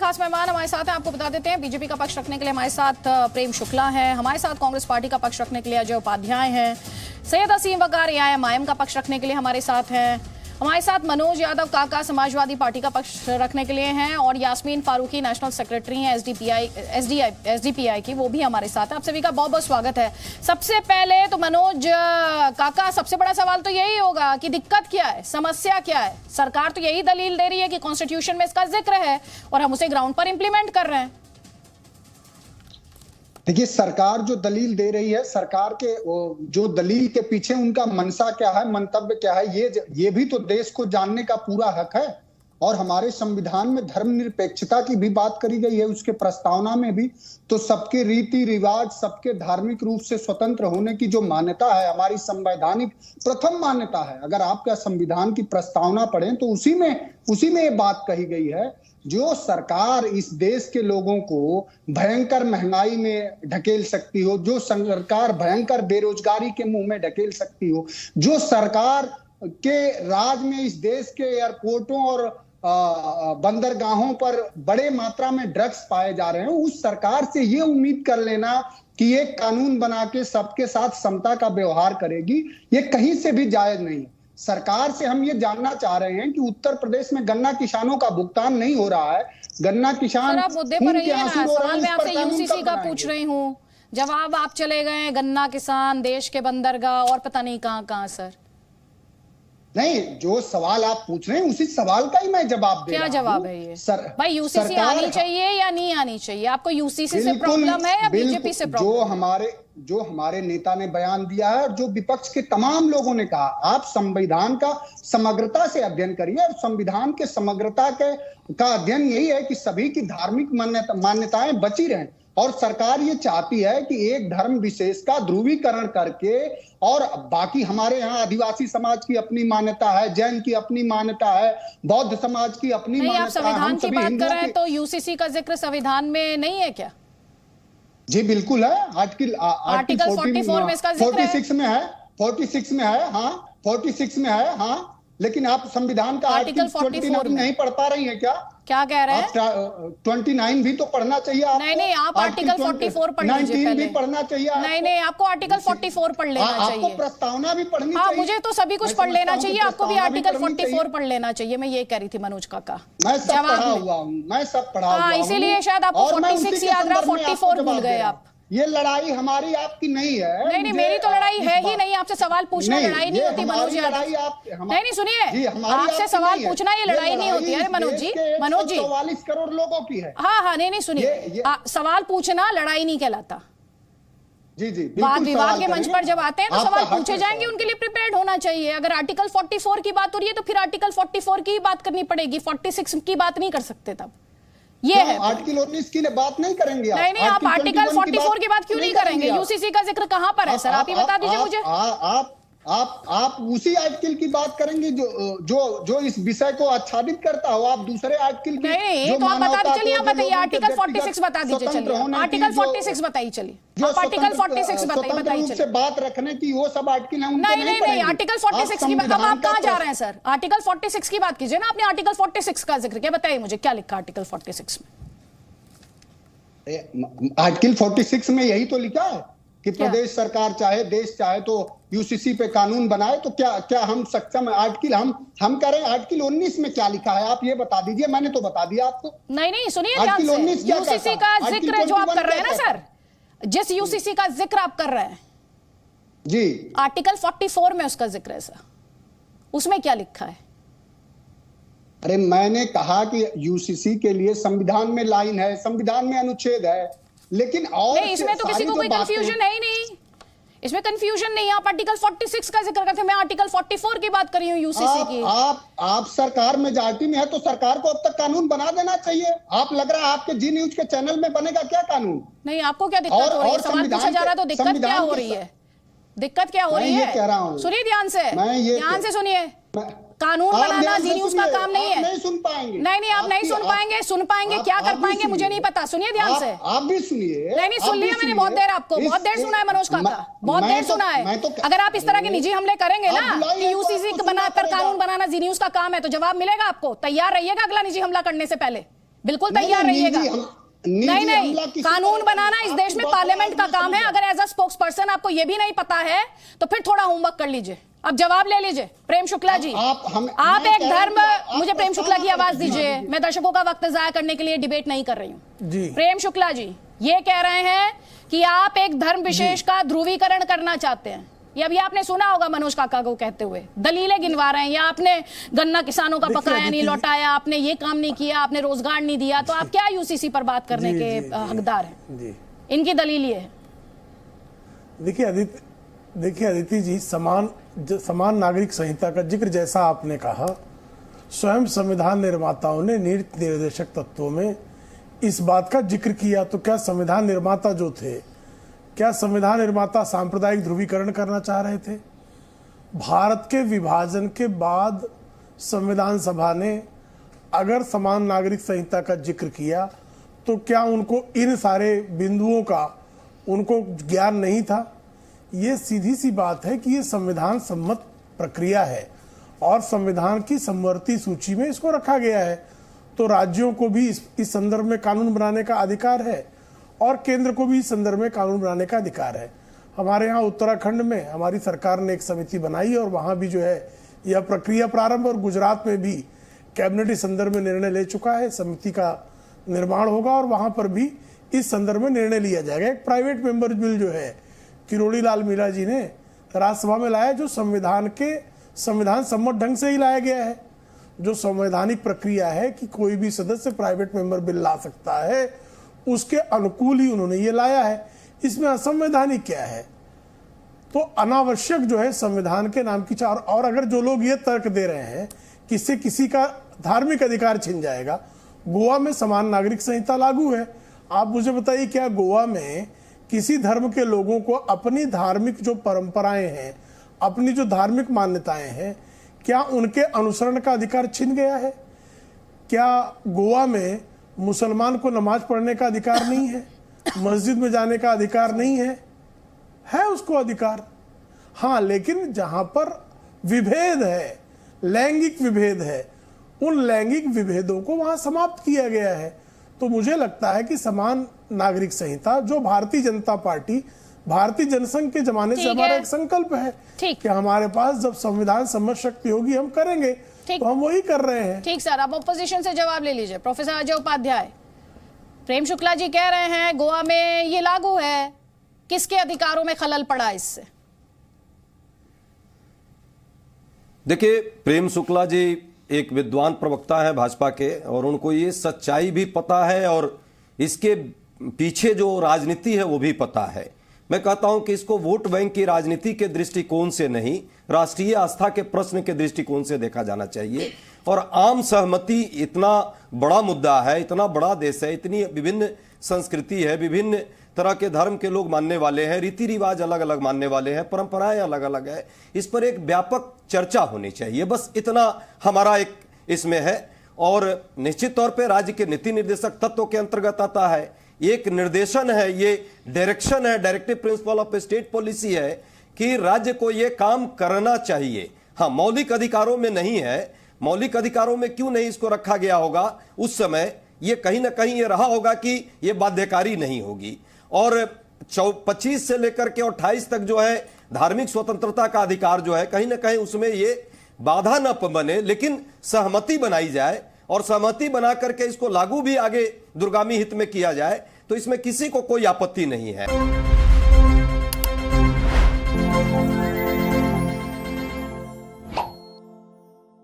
खास मेहमान हमारे साथ हैं, आपको बता देते हैं। बीजेपी का पक्ष रखने के लिए हमारे साथ प्रेम शुक्ला है, हमारे साथ कांग्रेस पार्टी का पक्ष रखने के लिए अजय उपाध्याय हैं, सैयद असीम वकार एआईएम का पक्ष रखने के लिए हमारे साथ हैं, हमारे साथ मनोज यादव काका समाजवादी पार्टी का पक्ष रखने के लिए हैं, और यास्मीन फारूकी नेशनल सेक्रेटरी हैं एसडीपीआई की, वो भी हमारे साथ है। आप सभी का बहुत बहुत स्वागत है। सबसे पहले तो मनोज काका, सबसे बड़ा सवाल तो यही होगा कि दिक्कत क्या है, समस्या क्या है। सरकार तो यही दलील दे रही है कि कॉन्स्टिट्यूशन में इसका जिक्र है और हम उसे ग्राउंड पर इंप्लीमेंट कर रहे हैं। देखिए, सरकार जो दलील दे रही है, सरकार के जो दलील के पीछे उनका मनसा क्या है, मंतव्य क्या है, ये भी तो देश को जानने का पूरा हक है। और हमारे संविधान में धर्मनिरपेक्षता की भी बात करी गई है, उसके प्रस्तावना में भी। तो सबके रीति रिवाज, सबके धार्मिक रूप से स्वतंत्र होने की जो मान्यता है, हमारी संवैधानिक प्रथम मान्यता है। अगर आपका संविधान की प्रस्तावना पढ़ें तो उसी में ये बात कही गई है। जो सरकार इस देश के लोगों को भयंकर महंगाई में ढकेल सकती हो, जो सरकार भयंकर बेरोजगारी के मुंह में ढकेल सकती हो, जो सरकार के राज में इस देश के एयरपोर्टों और बंदरगाहों पर बड़े मात्रा में ड्रग्स पाए जा रहे हैं, उस सरकार से ये उम्मीद कर लेना कि एक कानून बना के सबके साथ समता का व्यवहार करेगी, ये कहीं से भी जायज नहीं। सरकार से हम ये जानना चाह रहे हैं कि उत्तर प्रदेश में गन्ना किसानों का भुगतान नहीं हो रहा है। गन्ना किसान मुद्दे पर रहिए ना, सवाल मैं आपसे यूसीसी का पूछ रही हूँ, जवाब आप चले गए गन्ना किसान, देश के बंदरगाह और पता नहीं कहां सर। नहीं, जो सवाल आप पूछ रहे हैं उसी सवाल का ही मैं जवाब दे रहा हूं। क्या जवाब है ये भाई? यूसीसी आनी चाहिए या नहीं आनी चाहिए? आपको यूसीसी से प्रॉब्लम है या बीजेपी से प्रॉब्लम? जो हमारे नेता ने बयान दिया है और जो विपक्ष के तमाम लोगों ने कहा, आप संविधान का समग्रता से अध्ययन करिए। और संविधान के समग्रता का अध्ययन यही है कि सभी की धार्मिक मान्यताएं बची रहें। और सरकार ये चाहती है कि एक धर्म विशेष का ध्रुवीकरण करके, और बाकी हमारे यहाँ आदिवासी समाज की अपनी मान्यता है, जैन की अपनी मान्यता है, बौद्ध समाज की अपनी मान्यता है। आप संविधान की बात कर रहे हैं तो यूसीसी का जिक्र संविधान में नहीं है क्या? जी बिल्कुल है। आर्टिकल 44 में इसका जिक्र है। 46 में है, 46 में है, हाँ 46 में है, हाँ। लेकिन आप संविधान का आर्टिकल 44 नहीं पढ़ पा रही हैं क्या? क्या कह रहे हैं? 29 भी तो पढ़ना चाहिए आपको। नहीं, आप आर्टिकल 44 पढ़ लीजिए। 19 भी पढ़ना चाहिए आपको। नहीं, आपको आर्टिकल 44 पढ़ लेना चाहिए। आपको प्रस्तावना भी पढ़नी चाहिए। मुझे तो सभी कुछ पढ़ लेना चाहिए, आपको भी आर्टिकल 44 पढ़ लेना चाहिए। मैं ये कह रही थी मनोज काका। मैं सब पढ़ा हुआ हूँ, मैं सब पढ़ा हुआ हूँ। इसीलिए शायद आपको 46 याद रहा, 44 भूल गए आप। ये लड़ाई हमारी आपकी नहीं है। नहीं, मेरी तो लड़ाई है ही नहीं। आपसे सवाल पूछना लड़ाई नहीं होती मनोज यादव। नहीं, सुनिए, आपसे सवाल पूछना ये लड़ाई नहीं होती है मनोज जी। 44 करोड़ लोगों की है। हाँ, नहीं सुनिए, सवाल पूछना लड़ाई नहीं कहलाता। जी, वाद विवाद के मंच पर जब आते हैं तो सवाल पूछे जाएंगे, उनके लिए प्रिपेयर्ड होना चाहिए। अगर आर्टिकल 44 की बात हो रही है तो फिर आर्टिकल 44 की बात करनी पड़ेगी, 46 की बात नहीं कर सकते। तब ये है आर्टिकल 19 की बात नहीं करेंगे आप? नहीं, आप आर्टिकल 44 की बात क्यों नहीं करेंगे? यूसीसी का जिक्र कहां पर है सर? आप ही बता दीजिए मुझे। आप उसी आर्टिकल की बात करेंगे जो इस विषय को आच्छादित करता हो। आप दूसरे आर्टिकल की नहीं, तो आप बता दीजिए। चलिए आप बताइए, आर्टिकल 46 बता दीजिए। चलिए आर्टिकल 46 बताइए। चलिए आप आर्टिकल 46 बताइए। चलिए बात रखने की वो सब आर्टिकल है। नहीं, आर्टिकल 46 की बात। अब आप कहां जा रहे हैं सर? आर्टिकल 46 की बात कीजिए ना। आपने आर्टिकल 46 का जिक्र किया, बताइए मुझे क्या लिखा आर्टिकल 46 में? आर्टिकल 46 में यही तो लिखा है कि प्रदेश सरकार चाहे, देश चाहे तो यूसीसी पे कानून बनाए। तो क्या हम सक्षम है? आर्टिकल हम कह रहे हैं आर्टिकल 19 में क्या लिखा है, आप ये बता दीजिए। मैंने तो बता दिया आपको। नहीं, सुनिए ध्यान से। यूसीसी का जिक्र जो आप कर रहे हैं ना सर, जिस यूसीसी का जिक्र आप कर रहे हैं जी, आर्टिकल 44 में उसका जिक्र है सर। उसमें क्या लिखा है? अरे मैंने कहा कि यूसीसी के लिए संविधान में लाइन है, संविधान में अनुच्छेद है, लेकिन और नहीं, इसमें तो किसी को कोई कंफ्यूजन है ही नहीं। इसमें कंफ्यूजन नहीं है। आप आर्टिकल 46 का जिक्र करते हैं, मैं आर्टिकल 44 की बात कर रही हूँ यूसीसी की। आप सरकार मेजॉरिटी में है तो सरकार को अब तक कानून बना देना चाहिए। आप लग रहा है आपके जी न्यूज के चैनल में बनेगा क्या कानून? नहीं, आपको क्या दिक्कत हो रही है? सवाल पूछा जा रहा है तो दिक्कत क्या हो रही है? दिक्कत क्या हो रही है? कह रहा हूं, सुनिए ध्यान से सुनिए। कानून बनाना जी न्यूज का काम नहीं है। नहीं सुन पाएंगे। नहीं, आप नहीं सुन पाएंगे। क्या कर पाएंगे मुझे नहीं पता। सुनिए ध्यान से। आप भी सुनिए। नहीं, सुन लिया मैंने बहुत देर। आपको बहुत देर सुना है मनोज काका, बहुत देर सुना है। अगर आप इस तरह के निजी हमले करेंगे ना कि यूसीसी बनाकर कानून बनाना जी न्यूज का काम है, तो जवाब मिलेगा आपको। तैयार रहिएगा अगला निजी हमला करने से पहले। बिल्कुल तैयार रहिएगा। नहीं, कानून बनाना इस देश में पार्लियामेंट का काम है। अगर एज अ स्पोक्स पर्सन आपको यह भी नहीं पता है तो फिर थोड़ा होमवर्क कर लीजिए। अब जवाब ले लीजिए प्रेम शुक्ला जी। आप एक धर्म, मुझे प्रेम शुक्ला की आवाज दीजिए। मैं दर्शकों का वक्त जाया करने के लिए डिबेट नहीं कर रही हूं। प्रेम शुक्ला जी ये कह रहे हैं कि आप एक धर्म विशेष का ध्रुवीकरण करना चाहते हैं। ये अभी आपने सुना होगा मनोज काका को कहते हुए, दलीलें गिनवा रहे हैं, या आपने गन्ना किसानों का बकाया नहीं लौटाया, आपने ये काम नहीं किया, आपने रोजगार नहीं दिया, तो आप क्या यूसीसी पर बात करने के हकदार हैं? इनकी दलील ये है। देखिए अदिति जी, समान नागरिक संहिता का जिक्र जैसा आपने कहा, स्वयं संविधान निर्माताओं ने नीति निर्देशक तत्वों में इस बात का जिक्र किया। तो क्या संविधान निर्माता जो थे, क्या संविधान निर्माता सांप्रदायिक ध्रुवीकरण करना चाह रहे थे? भारत के विभाजन के बाद संविधान सभा ने अगर समान नागरिक संहिता का जिक्र किया तो क्या उनको इन सारे बिंदुओं का उनको ज्ञान नहीं था? ये सीधी सी बात है कि ये संविधान सम्मत प्रक्रिया है और संविधान की समवर्ती सूची में इसको रखा गया है। तो राज्यों को भी इस संदर्भ में कानून बनाने का अधिकार है और केंद्र को भी इस संदर्भ में कानून बनाने का अधिकार है। हमारे यहाँ उत्तराखंड में हमारी सरकार ने एक समिति बनाई और वहाँ भी जो है यह प्रक्रिया प्रारंभ, और गुजरात में भी कैबिनेट इस संदर्भ में निर्णय ले चुका है। समिति का निर्माण होगा और वहाँ पर भी इस संदर्भ में निर्णय लिया जाएगा। एक प्राइवेट मेंबर बिल जो है किरोड़ी लाल मीणा जी ने राज्यसभा में लाया, जो संविधान सम्मत ढंग से ही लाया गया है। जो संवैधानिक प्रक्रिया है कि कोई भी सदस्य प्राइवेट मेंबर बिल ला सकता है, उसके अनुकूल ही उन्होंने ये लाया है। इसमें असंवैधानिक क्या है? तो अनावश्यक जो है संविधान के नाम की चार, और अगर जो लोग ये तर्क दे रहे हैं कि इससे किसी का धार्मिक अधिकार छिन जाएगा, गोवा में समान नागरिक संहिता लागू है। आप मुझे बताइए, क्या गोवा में किसी धर्म के लोगों को अपनी धार्मिक जो परंपराएं हैं, अपनी जो धार्मिक मान्यताएं हैं, क्या उनके अनुसरण का अधिकार छिन गया है? क्या गोवा में मुसलमान को नमाज पढ़ने का अधिकार नहीं है? मस्जिद में जाने का अधिकार नहीं है? है उसको अधिकार। हाँ, लेकिन जहां पर विभेद है, लैंगिक विभेद है, उन लैंगिक विभेदों को वहां समाप्त किया गया है। तो मुझे लगता है कि समान नागरिक संहिता, जो भारतीय जनता पार्टी, भारतीय जनसंघ के जमाने से हमारा एक संकल्प है कि हमारे पास जब संविधान सम्मत शक्ति होगी हम करेंगे, तो हम वही कर रहे हैं। ठीक सर, अब ऑपोजिशन से जवाब ले लीजिए। प्रोफेसर अजय उपाध्याय, प्रेम शुक्ला जी कह रहे हैं गोवा में ये लागू है, किसके अधिकारों में खलल पड़ा इससे? देखिए, प्रेम शुक्ला जी एक विद्वान प्रवक्ता है भाजपा के, और उनको ये सच्चाई भी पता है और इसके पीछे जो राजनीति है वो भी पता है। मैं कहता हूं कि इसको वोट बैंक की राजनीति के दृष्टिकोण से नहीं, राष्ट्रीय आस्था के प्रश्न के दृष्टिकोण से देखा जाना चाहिए। और आम सहमति इतना बड़ा मुद्दा है, इतना बड़ा देश है, इतनी विभिन्न संस्कृति है, विभिन्न तरह के धर्म के लोग मानने वाले हैं, रीति रिवाज अलग अलग मानने वाले हैं, परंपराएं अलग अलग है। इस पर एक व्यापक चर्चा होनी चाहिए, बस इतना हमारा एक इसमें है। और निश्चित तौर पे राज्य के नीति निर्देशक तत्व के अंतर्गत आता है, एक निर्देशन है, ये डायरेक्शन है, directive principle of state policy है कि राज्य को ये काम करना चाहिए। हाँ, मौलिक अधिकारों में नहीं है, मौलिक अधिकारों में क्यों नहीं इसको रखा गया होगा? उस समय ये कहीं ना कहीं ये रहा होगा कि ये बाध्यकारी नहीं होगी। और 25 से लेकर के 28 तक जो है धार्मिक स्वतंत्रता का अधिकार जो है, कहीं ना कहीं उसमें ये बाधा न बने, लेकिन सहमति बनाई जाए और सहमति बना करके इसको लागू भी आगे दूरगामी हित में किया जाए, तो इसमें किसी को कोई आपत्ति नहीं है।